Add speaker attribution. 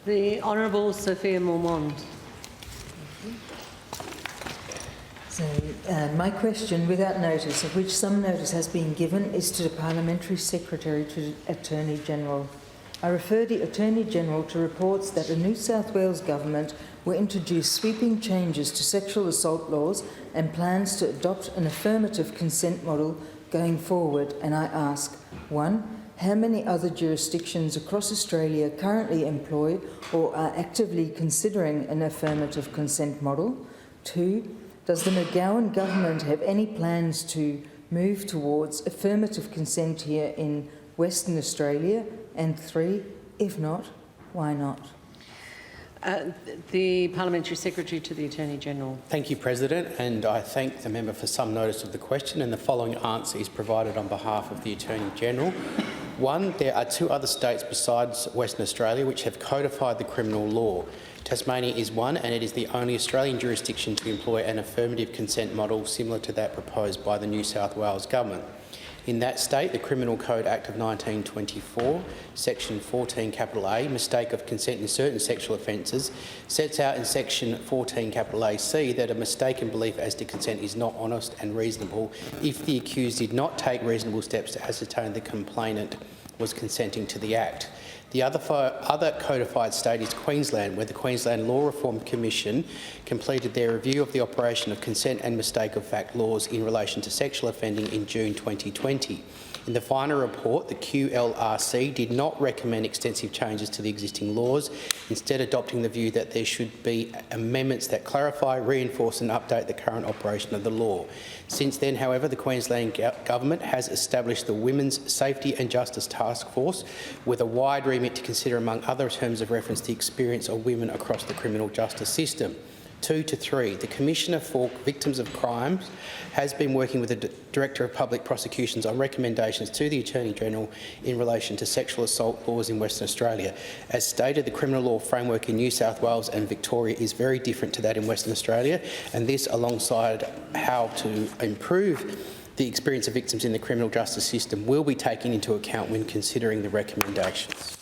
Speaker 1: The Honourable Sophia Moermond.
Speaker 2: So, my question, without notice, of which some notice has been given, is to the Parliamentary Secretary to the Attorney-General. I refer the Attorney-General to reports that the New South Wales Government will introduce sweeping changes to sexual assault laws and plans to adopt an affirmative consent model going forward, and I ask, 1. How many other jurisdictions across Australia currently employ or are actively considering an affirmative consent model? 2. Does the McGowan government have any plans to move towards affirmative consent here in Western Australia? And 3, if not, why not?
Speaker 1: The Parliamentary Secretary to the Attorney-General.
Speaker 3: Thank you, President, and I thank the member for some notice of the question, and the following answer is provided on behalf of the Attorney-General. 1. There are 2 other states besides Western Australia which have codified the criminal law. Tasmania is one, and it is the only Australian jurisdiction to employ an affirmative consent model similar to that proposed by the New South Wales Government. In that state, the Criminal Code Act of 1924, Section 14 A, mistake of consent in certain sexual offences, sets out in Section 14 AC that a mistaken belief as to consent is not honest and reasonable if the accused did not take reasonable steps to ascertain the complainant was consenting to the act. The other codified state is Queensland, where the Queensland Law Reform Commission completed their review of the operation of consent and mistake of fact laws in relation to sexual offending in June 2020. In the final report, the QLRC did not recommend extensive changes to the existing laws, instead adopting the view that there should be amendments that clarify, reinforce and update the current operation of the law. Since then, however, the Queensland Government has established the Women's Safety and Justice Task Force with a wide remit to consider, among other terms of reference, the experience of women across the criminal justice system. 2 to 3. The Commissioner for Victims of Crimes has been working with the Director of Public Prosecutions on recommendations to the Attorney-General in relation to sexual assault laws in Western Australia. As stated, the criminal law framework in New South Wales and Victoria is very different to that in Western Australia, and this, alongside how to improve the experience of victims in the criminal justice system, will be taken into account when considering the recommendations.